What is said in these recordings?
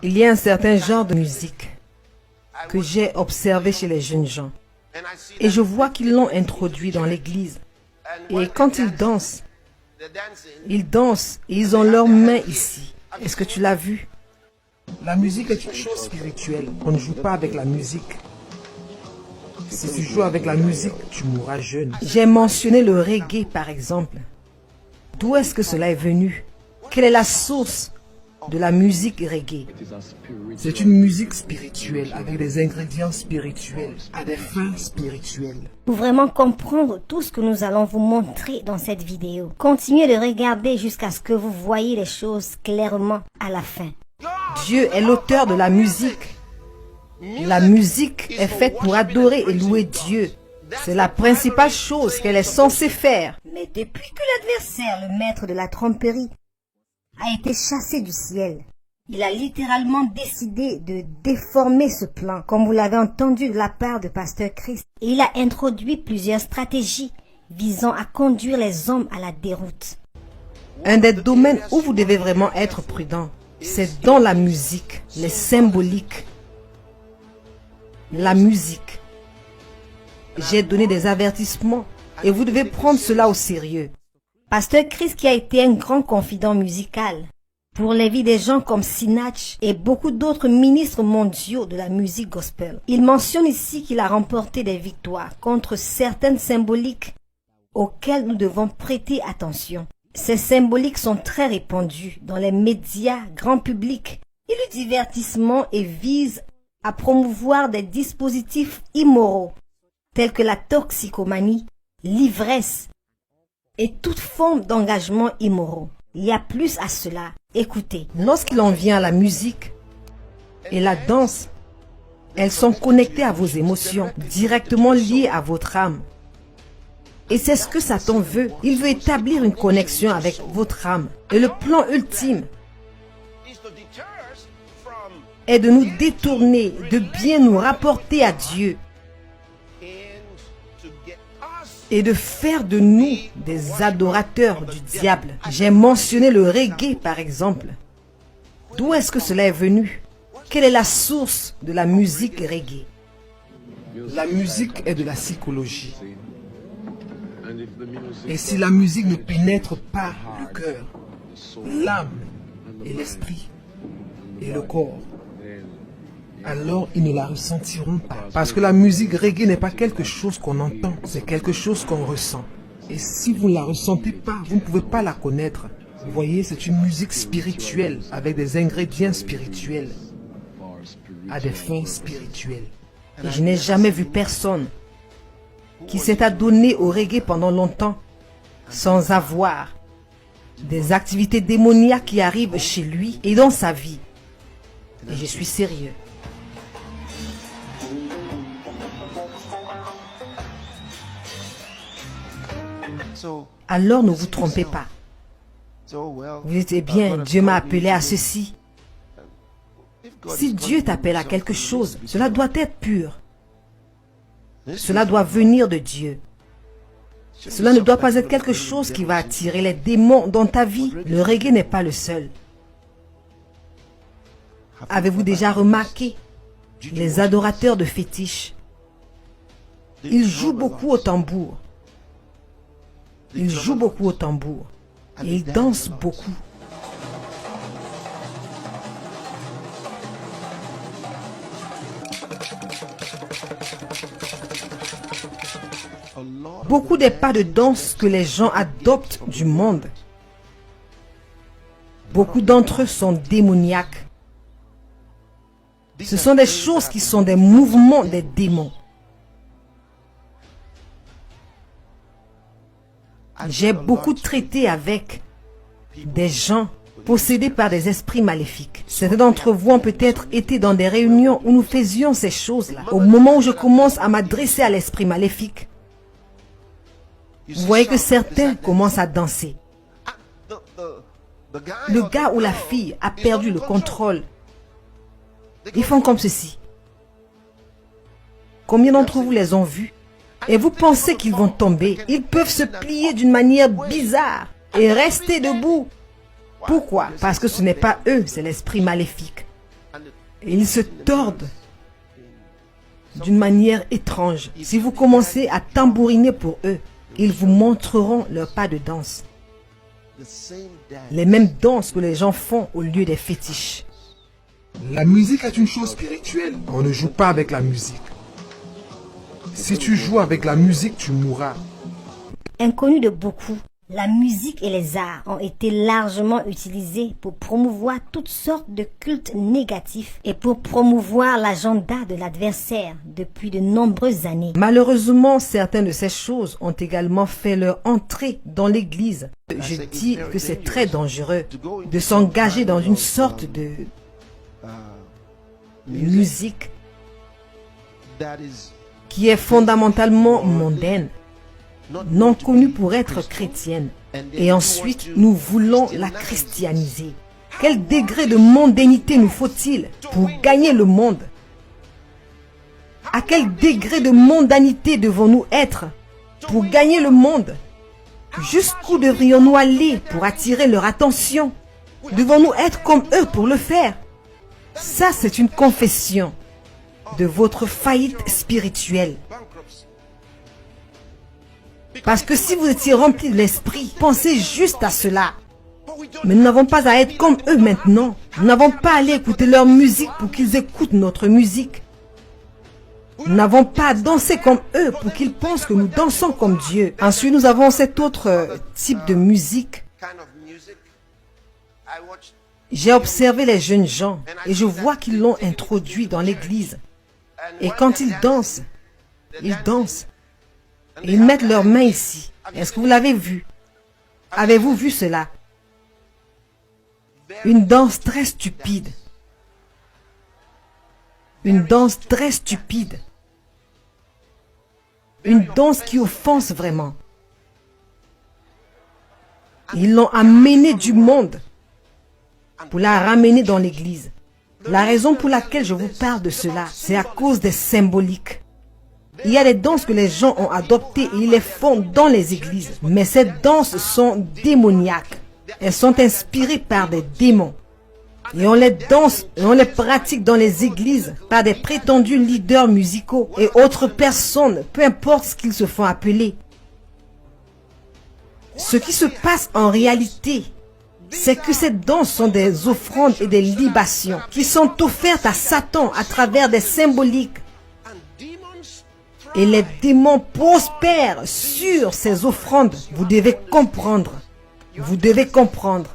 Il y a un certain genre de musique que j'ai observé chez les jeunes gens. Et je vois qu'ils l'ont introduit dans l'église. Et quand ils dansent et ils ont leurs mains ici. Est-ce que tu l'as vu? La musique est une chose spirituelle. On ne joue pas avec la musique. Si tu joues avec la musique, tu mourras jeune. J'ai mentionné le reggae par exemple. D'où est-ce que cela est venu? Quelle est la source de la musique reggae? C'est une musique spirituelle avec des ingrédients spirituels, à des fins spirituelles. Pour vraiment comprendre tout ce que nous allons vous montrer dans cette vidéo, continuez de regarder jusqu'à ce que vous voyez les choses clairement à la fin. Dieu est l'auteur de la musique. La musique est faite pour adorer et louer Dieu. C'est la principale chose qu'elle est censée faire. Mais depuis que l'adversaire, le maître de la tromperie, a été chassé du ciel, il a littéralement décidé de déformer ce plan, comme vous l'avez entendu de la part de Pasteur Chris. Et il a introduit plusieurs stratégies visant à conduire les hommes à la déroute. Un des domaines où vous devez vraiment être prudent, c'est dans la musique, les symboliques. La musique. J'ai donné des avertissements et vous devez prendre cela au sérieux. Pasteur Chris, qui a été un grand confident musical pour les vies des gens comme Sinach et beaucoup d'autres ministres mondiaux de la musique gospel. Il mentionne ici qu'il a remporté des victoires contre certaines symboliques auxquelles nous devons prêter attention. Ces symboliques sont très répandues dans les médias grand public et le divertissement et visent à promouvoir des dispositifs immoraux tels que la toxicomanie, l'ivresse et toute forme d'engagement immoraux. Il y a plus à cela. Écoutez. Lorsqu'il en vient à la musique et la danse, elles sont connectées à vos émotions, directement liées à votre âme. Et c'est ce que Satan veut. Il veut établir une connexion avec votre âme. Et le plan ultime est de nous détourner, de bien nous rapporter à Dieu et de faire de nous des adorateurs du diable. J'ai mentionné le reggae par exemple. D'où est-ce que cela est venu? Quelle est la source de la musique reggae? La musique est de la psychologie. Et si la musique ne pénètre pas le cœur, l'âme et l'esprit et le corps, alors ils ne la ressentiront pas. Parce que la musique reggae n'est pas quelque chose qu'on entend, c'est quelque chose qu'on ressent. Et si vous ne la ressentez pas, vous ne pouvez pas la connaître. Vous voyez, c'est une musique spirituelle, avec des ingrédients spirituels, à des fins spirituelles. Et je n'ai jamais vu personne qui s'est adonné au reggae pendant longtemps, sans avoir des activités démoniaques qui arrivent chez lui et dans sa vie. Et je suis sérieux. Alors ne vous trompez pas. Vous dites, eh bien, Dieu m'a appelé à ceci. Si Dieu t'appelle à quelque chose, cela doit être pur. Cela doit venir de Dieu. Cela ne doit pas être quelque chose qui va attirer les démons dans ta vie. Le reggae n'est pas le seul. Avez-vous déjà remarqué les adorateurs de fétiches? Ils jouent beaucoup au tambour. Ils jouent beaucoup au tambour. Et ils dansent beaucoup. Beaucoup des pas de danse que les gens adoptent du monde, beaucoup d'entre eux sont démoniaques. Ce sont des choses qui sont des mouvements des démons. J'ai beaucoup traité avec des gens possédés par des esprits maléfiques. Certains d'entre vous ont peut-être été dans des réunions où nous faisions ces choses-là. Au moment où je commence à m'adresser à l'esprit maléfique, vous voyez que certains commencent à danser. Le gars ou la fille a perdu le contrôle. Ils font comme ceci. Combien d'entre vous les ont vus? Et vous pensez qu'ils vont tomber? Ils peuvent se plier d'une manière bizarre et rester debout. Pourquoi? Parce que ce n'est pas eux, c'est l'esprit maléfique. Et ils se tordent d'une manière étrange. Si vous commencez à tambouriner pour eux, ils vous montreront leurs pas de danse. Les mêmes danses que les gens font au lieu des fétiches. La musique est une chose spirituelle. On ne joue pas avec la musique. Si tu joues avec la musique, tu mourras. Inconnue de beaucoup, la musique et les arts ont été largement utilisés pour promouvoir toutes sortes de cultes négatifs et pour promouvoir l'agenda de l'adversaire depuis de nombreuses années. Malheureusement, certaines de ces choses ont également fait leur entrée dans l'Église. Je dis que c'est très dangereux de s'engager dans une sorte de musique qui est fondamentalement mondaine, non connue pour être chrétienne. Et ensuite, nous voulons la christianiser. Quel degré de mondanité nous faut-il pour gagner le monde? À quel degré de mondanité devons-nous être pour gagner le monde? Jusqu'où devrions-nous aller pour attirer leur attention? Devons-nous être comme eux pour le faire? Ça, c'est une confession de votre faillite spirituelle. Parce que si vous étiez rempli de l'esprit, pensez juste à cela. Mais nous n'avons pas à être comme eux maintenant. Nous n'avons pas à aller écouter leur musique pour qu'ils écoutent notre musique. Nous n'avons pas à danser comme eux pour qu'ils pensent que nous dansons comme Dieu. Ensuite, nous avons cet autre type de musique. J'ai observé les jeunes gens et je vois qu'ils l'ont introduit dans l'église. Et quand ils dansent. Et ils mettent leurs mains ici. Est-ce que vous l'avez vu? Avez-vous vu cela? Une danse très stupide. Une danse très stupide. Une danse qui offense vraiment. Ils l'ont amenée du monde pour la ramener dans l'église. La raison pour laquelle je vous parle de cela, c'est à cause des symboliques. Il y a des danses que les gens ont adoptées et ils les font dans les églises. Mais ces danses sont démoniaques. Elles sont inspirées par des démons. Et on les danse et on les pratique dans les églises par des prétendus leaders musicaux et autres personnes, peu importe ce qu'ils se font appeler. Ce qui se passe en réalité, c'est que ces danses sont des offrandes et des libations qui sont offertes à Satan à travers des symboliques. Et les démons prospèrent sur ces offrandes. Vous devez comprendre. Vous devez comprendre.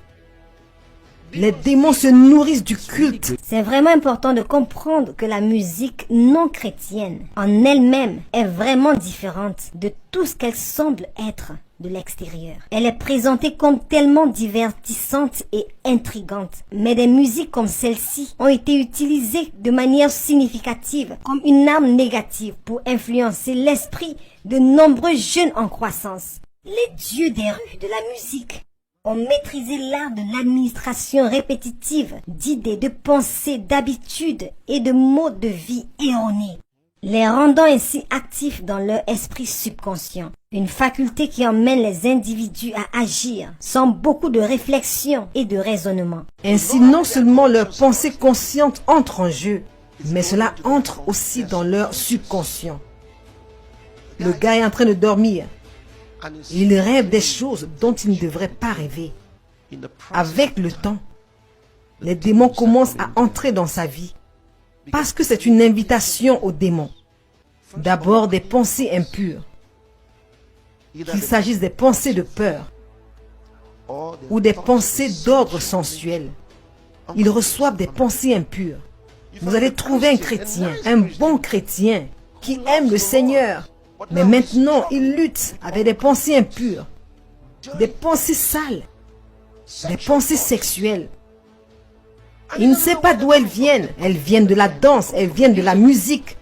Les démons se nourrissent du culte. C'est vraiment important de comprendre que la musique non chrétienne en elle-même est vraiment différente de tout ce qu'elle semble être de l'extérieur. Elle est présentée comme tellement divertissante et intrigante. Mais des musiques comme celle-ci ont été utilisées de manière significative comme une arme négative pour influencer l'esprit de nombreux jeunes en croissance. Les dieux des rues de la musique ont maîtrisé l'art de l'administration répétitive d'idées, de pensées, d'habitudes et de modes de vie erronés, les rendant ainsi actifs dans leur esprit subconscient. Une faculté qui emmène les individus à agir sans beaucoup de réflexion et de raisonnement. Ainsi, non seulement leurs pensées conscientes entrent en jeu, mais cela entre aussi dans leur subconscient. Le gars est en train de dormir. Il rêve des choses dont il ne devrait pas rêver. Avec le temps, les démons commencent à entrer dans sa vie parce que c'est une invitation aux démons. D'abord des pensées impures, qu'il s'agisse des pensées de peur ou des pensées d'ordre sensuel. Ils reçoivent des pensées impures. Vous allez trouver un chrétien, un bon chrétien qui aime le Seigneur. Mais maintenant, il lutte avec des pensées impures, des pensées sales, des pensées sexuelles. Il ne sait pas d'où elles viennent. Elles viennent de la danse, elles viennent de la musique.